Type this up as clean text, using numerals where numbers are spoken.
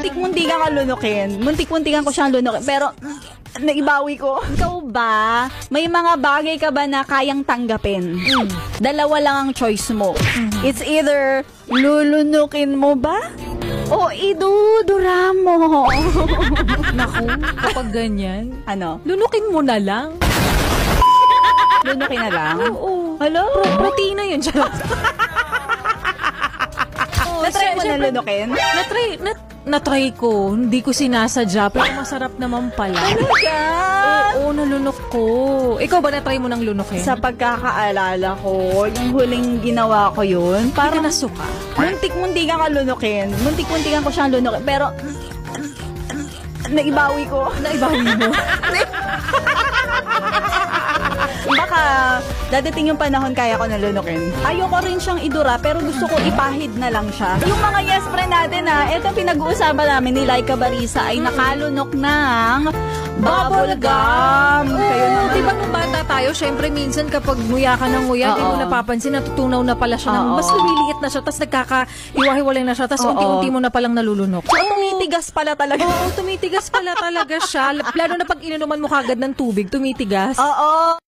Muntik-muntikan ka lunukin. Muntik-muntikan ko siyang lunukin. Pero, naibawi ko. Ikaw ba, may mga bagay ka ba na kayang tanggapin? Dalawa lang ang choice mo. It's either lulunukin mo ba? O idudura mo? Naku, kapag ganyan, Ano? lunukin mo na lang. Lunukin na lang? Oo. Hello? Protina yun. Na-try mo na lunukin? Na-try ko. Hindi ko sinasadya, pero masarap naman pala. Talaga? Oo, nalunok ko. Ikaw ba na-try mo ng lunukin? Sa pagkakaalala ko, yung huling ginawa ko yun, Parang parang nasuka. muntik-muntikan ka lunukin. Muntik-muntikan ko siyang lunukin. Pero, naibawi ko. Naibawi mo. Baka dadating yung panahon kaya ko na lunukin. Ayoko rin siyang idura pero gusto ko ipahid na lang siya. Yung mga yes friend natin ito pinag-uusapan namin ni Laika Barisa ay nakalunok ng bubble gum. Kayo naman. Diba nung bata tayo, syempre minsan kapag nguya ka ng nguya, hindi mo napapansin, natutunaw na pala siya ng mas lumiliit na siya, tapos nagkakahiwa-hiwalay na siya, tapos unti-unti mo na palang nalulunok. So, tumitigas pala talaga. Oo, tumitigas pala talaga siya. Lalo na pag ininuman mo kagad ng tubig, tumitigas. Oo.